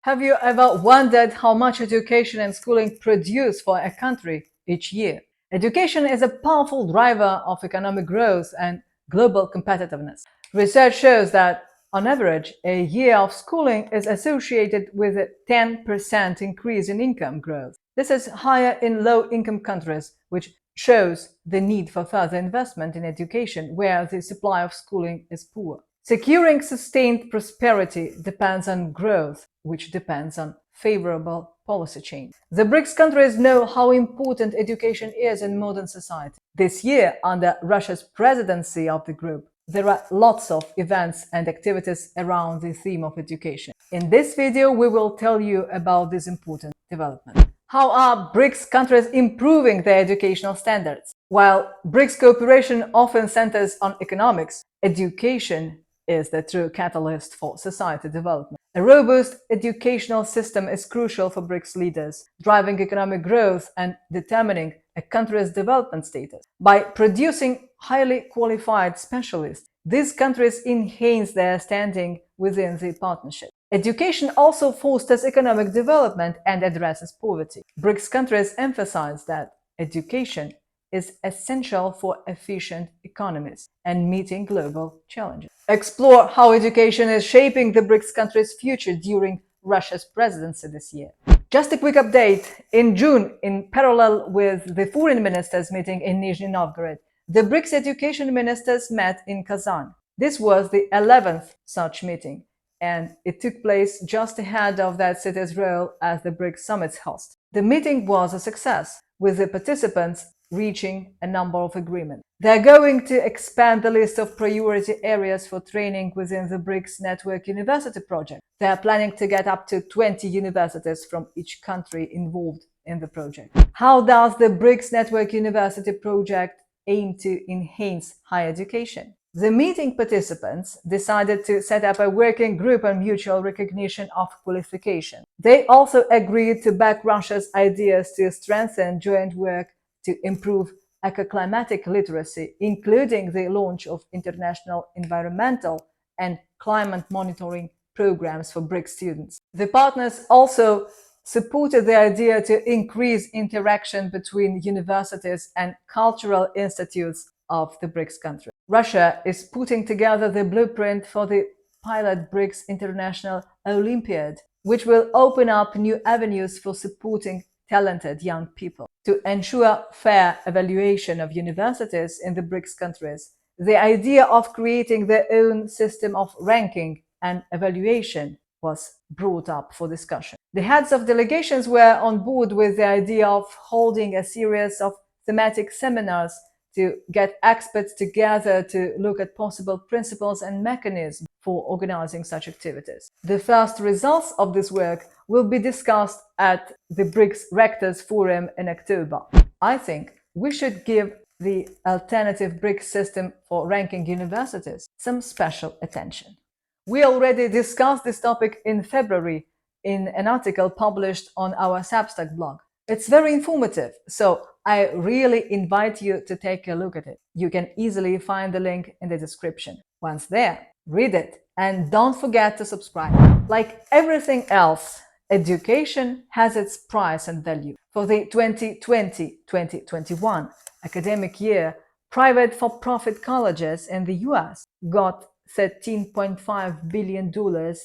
Have you ever wondered how much education and schooling produce for a country each year? Education is a powerful driver of economic growth and global competitiveness. Research shows that, on average, a year of schooling is associated with a 10% increase in income growth. This is higher in low-income countries, which shows the need for further investment in education where the supply of schooling is poor. Securing sustained prosperity depends on growth, which depends on favorable policy change. The BRICS countries know how important education is in modern society. This year, under Russia's presidency of the group, there are lots of events and activities around the theme of education. In this video, we will tell you about this important development. How are BRICS countries improving their educational standards? While BRICS cooperation often centers on economics, education is the true catalyst for society development. A robust educational system is crucial for BRICS leaders, driving economic growth and determining a country's development status. By producing highly qualified specialists, these countries enhance their standing within the partnership. Education also fosters economic development and addresses poverty. BRICS countries emphasize that education is essential for efficient economies and meeting global challenges. Explore how education is shaping the BRICS countries' future during Russia's presidency this year. Just a quick update. In June, in parallel with the foreign ministers meeting in Nizhny Novgorod, the BRICS education ministers met in Kazan. This was the 11th such meeting, and it took place just ahead of that city's role as the BRICS Summit's host. The meeting was a success, with the participants reaching a number of agreements. They are going to expand the list of priority areas for training within the BRICS Network University project. They are planning to get up to 20 universities from each country involved in the project. How does the BRICS Network University project aim to enhance higher education? The meeting participants decided to set up a working group on mutual recognition of qualifications. They also agreed to back Russia's ideas to strengthen joint work to improve eco-climatic literacy, including the launch of international environmental and climate monitoring programs for BRICS students. The partners also supported the idea to increase interaction between universities and cultural institutes of the BRICS countries. Russia is putting together the blueprint for the pilot BRICS International Olympiad, which will open up new avenues for supporting talented young people. To ensure fair evaluation of universities in the BRICS countries, the idea of creating their own system of ranking and evaluation was brought up for discussion. The heads of delegations were on board with the idea of holding a series of thematic seminars to get experts together to look at possible principles and mechanisms for organizing such activities. The first results of this work will be discussed at the BRICS Rectors Forum in October. I think we should give the alternative BRICS system for ranking universities some special attention. We already discussed this topic in February in an article published on our Substack blog. It's very informative, so I really invite you to take a look at it. You can easily find the link in the description. Once there, read it and don't forget to subscribe. Like everything else, education has its price and value. For the 2020-2021 academic year, private for-profit colleges in the US got $13.5 billion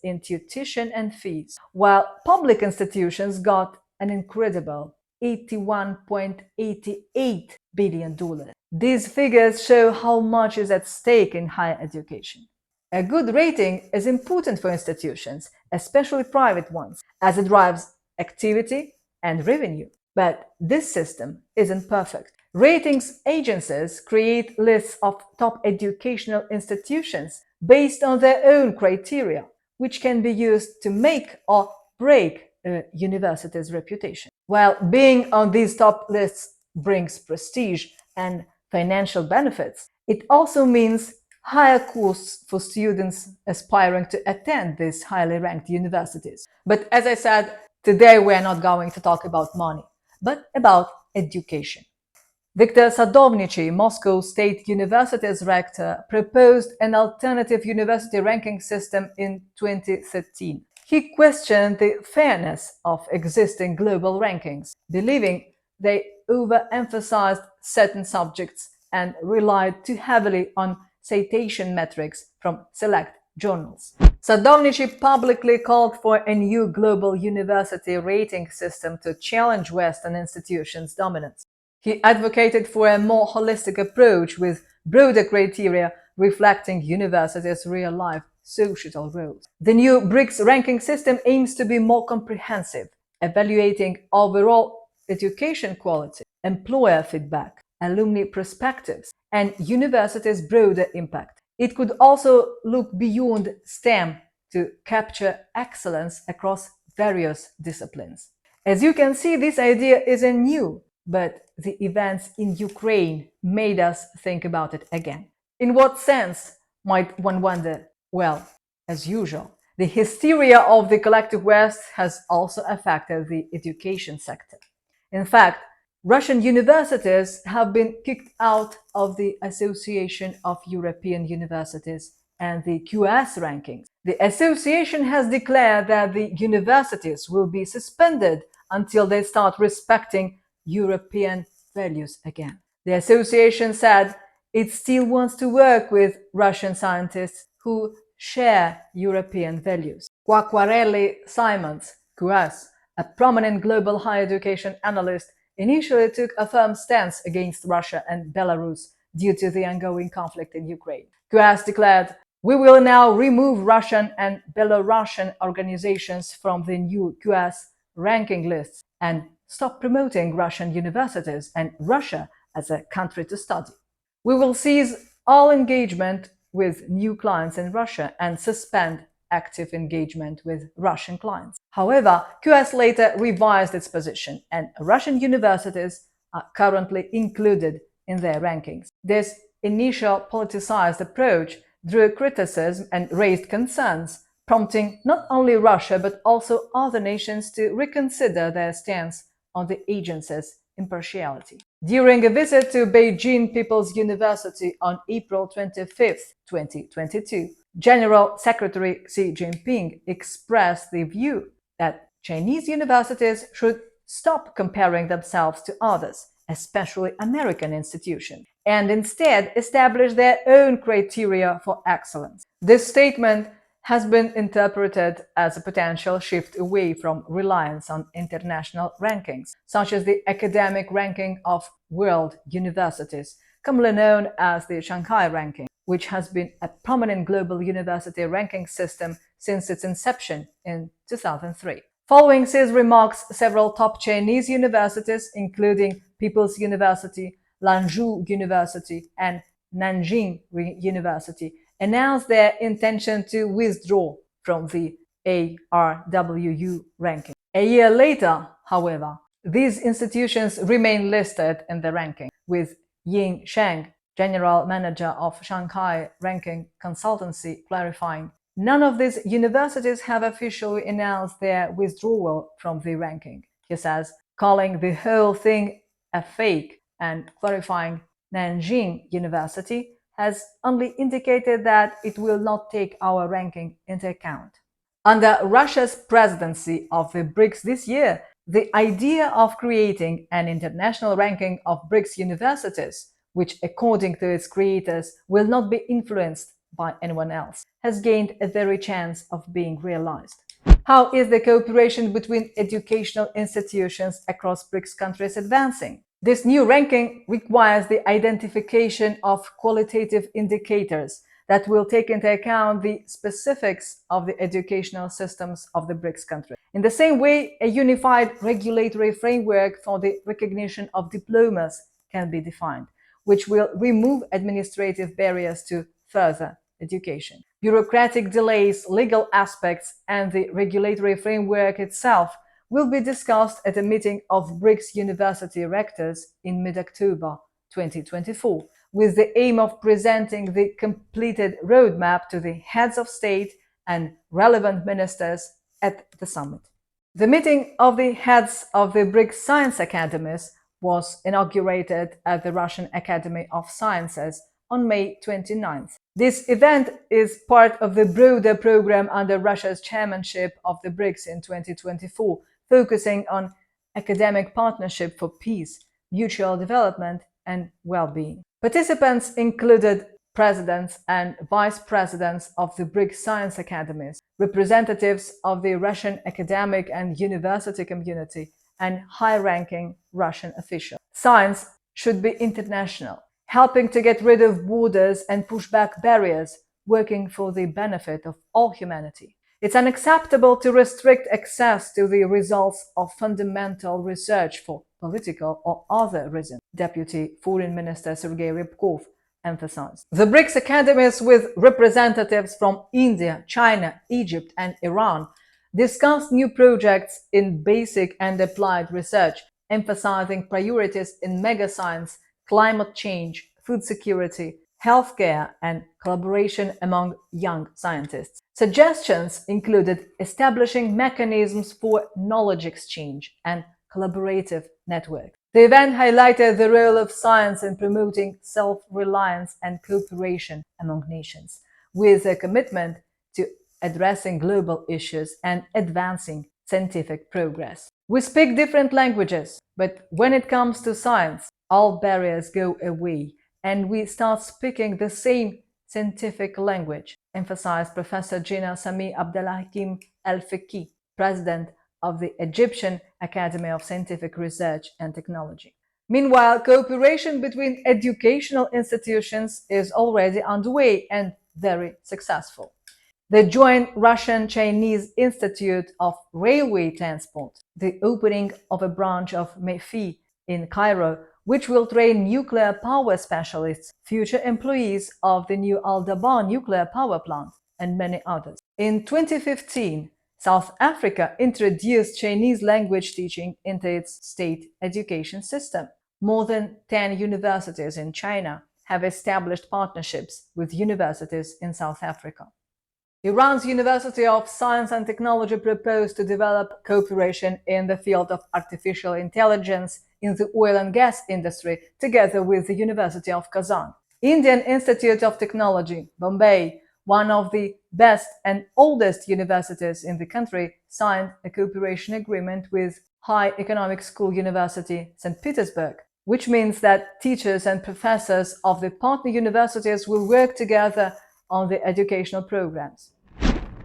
in tuition and fees, while public institutions got an incredible $81.88 billion. These figures show how much is at stake in higher education. A good rating is important for institutions, especially private ones, as it drives activity and revenue. But this system isn't perfect. Ratings agencies create lists of top educational institutions based on their own criteria, which can be used to make or break a university's reputation. While being on these top lists brings prestige and financial benefits, it also means higher costs for students aspiring to attend these highly ranked universities. But as I said, today we are not going to talk about money, but about education. Viktor Sadovnichy, Moscow State University's rector, proposed an alternative university ranking system in 2013. He questioned the fairness of existing global rankings, believing they overemphasized certain subjects and relied too heavily on citation metrics from select journals. Sadovnichy publicly called for a new global university rating system to challenge Western institutions' dominance. He advocated for a more holistic approach with broader criteria reflecting universities' real-life societal roles. The new BRICS ranking system aims to be more comprehensive, evaluating overall education quality, employer feedback, alumni perspectives, and universities' broader impact. It could also look beyond STEM to capture excellence across various disciplines. As you can see, this idea isn't new, but the events in Ukraine made us think about it again. In what sense, might one wonder? Well, as usual, the hysteria of the collective West has also affected the education sector. In fact, Russian universities have been kicked out of the Association of European Universities and the QS rankings. The association has declared that the universities will be suspended until they start respecting European values again. The association said it still wants to work with Russian scientists who share European values. Quacquarelli Simons, QS, a prominent global higher education analyst, initially took a firm stance against Russia and Belarus due to the ongoing conflict in Ukraine. QS declared, "We will now remove Russian and Belarusian organizations from the new QS ranking lists and stop promoting Russian universities and Russia as a country to study. We will cease all engagement with new clients in Russia and suspend active engagement with Russian clients." However, QS later revised its position, and Russian universities are currently included in their rankings. This initial politicized approach drew criticism and raised concerns, prompting not only Russia but also other nations to reconsider their stance on the agency's impartiality. During a visit to Beijing People's University on April 25, 2022, General Secretary Xi Jinping expressed the view that Chinese universities should stop comparing themselves to others, especially American institutions, and instead establish their own criteria for excellence. This statement has been interpreted as a potential shift away from reliance on international rankings, such as the academic ranking of world universities, commonly known as the Shanghai ranking, which has been a prominent global university ranking system since its inception in 2003. Following Xi's remarks, several top Chinese universities, including People's University, Lanzhou University, and Nanjing University, announced their intention to withdraw from the ARWU ranking. A year later, however, these institutions remain listed in the ranking, with Ying Sheng, general manager of Shanghai Ranking Consultancy, clarifying, "None of these universities have officially announced their withdrawal from the ranking," he says, calling the whole thing a fake and clarifying Nanjing University has only indicated that it will not take our ranking into account. Under Russia's presidency of the BRICS this year, the idea of creating an international ranking of BRICS universities, which according to its creators will not be influenced by anyone else, has gained a very chance of being realized. How is the cooperation between educational institutions across BRICS countries advancing? This new ranking requires the identification of qualitative indicators that will take into account the specifics of the educational systems of the BRICS countries. In the same way, a unified regulatory framework for the recognition of diplomas can be defined, which will remove administrative barriers to further education. Bureaucratic delays, legal aspects, and the regulatory framework itself will be discussed at a meeting of BRICS University Rectors in mid-October 2024, with the aim of presenting the completed roadmap to the heads of state and relevant ministers at the summit. The meeting of the heads of the BRICS Science Academies was inaugurated at the Russian Academy of Sciences on May 29th. This event is part of the broader program under Russia's chairmanship of the BRICS in 2024, focusing on academic partnership for peace, mutual development, and well-being. Participants included presidents and vice presidents of the BRICS Science Academies, representatives of the Russian academic and university community, and high-ranking Russian officials. Science should be international, helping to get rid of borders and push back barriers, working for the benefit of all humanity. It's unacceptable to restrict access to the results of fundamental research for political or other reasons, Deputy Foreign Minister Sergei Ryabkov emphasized. The BRICS Academies, with representatives from India, China, Egypt, and Iran, discussed new projects in basic and applied research, emphasizing priorities in mega-science, climate change, food security, healthcare, and collaboration among young scientists. Suggestions included establishing mechanisms for knowledge exchange and collaborative networks. The event highlighted the role of science in promoting self-reliance and cooperation among nations, with a commitment to addressing global issues and advancing scientific progress. We speak different languages, but when it comes to science, all barriers go away and we start speaking the same scientific language, emphasized Professor Gina Sami Abdelhakim El-Feki, president of the Egyptian Academy of Scientific Research and Technology. Meanwhile, cooperation between educational institutions is already underway and very successful. The joint Russian-Chinese Institute of Railway Transport, the opening of a branch of MEFI in Cairo, which will train nuclear power specialists, future employees of the new Al-Dabar nuclear power plant, and many others. In 2015, South Africa introduced Chinese language teaching into its state education system. More than 10 universities in China have established partnerships with universities in South Africa. Iran's University of Science and Technology proposed to develop cooperation in the field of artificial intelligence in the oil and gas industry together with the University of Kazan. Indian Institute of Technology, Bombay, one of the best and oldest universities in the country, signed a cooperation agreement with High Economic School University, St. Petersburg, which means that teachers and professors of the partner universities will work together on the educational programs.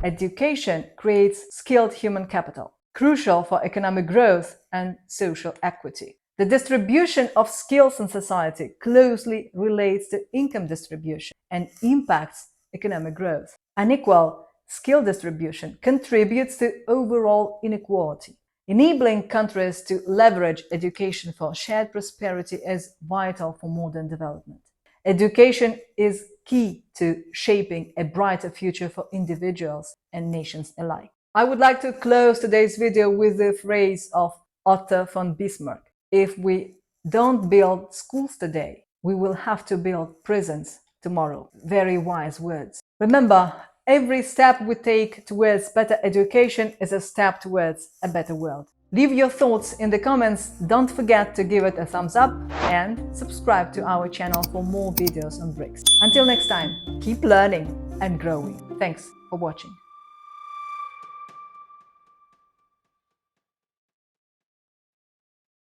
Education creates skilled human capital, crucial for economic growth and social equity. The distribution of skills in society closely relates to income distribution and impacts economic growth. Unequal skill distribution contributes to overall inequality. Enabling countries to leverage education for shared prosperity is vital for modern development. Education is key to shaping a brighter future for individuals and nations alike. I would like to close today's video with the phrase of Otto von Bismarck: if we don't build schools today, we will have to build prisons tomorrow. Very wise words. Remember, every step we take towards better education is a step towards a better world. Leave your thoughts in the comments, don't forget to give it a thumbs up and subscribe to our channel for more videos on BRICS. Until next time, keep learning and growing. Thanks for watching.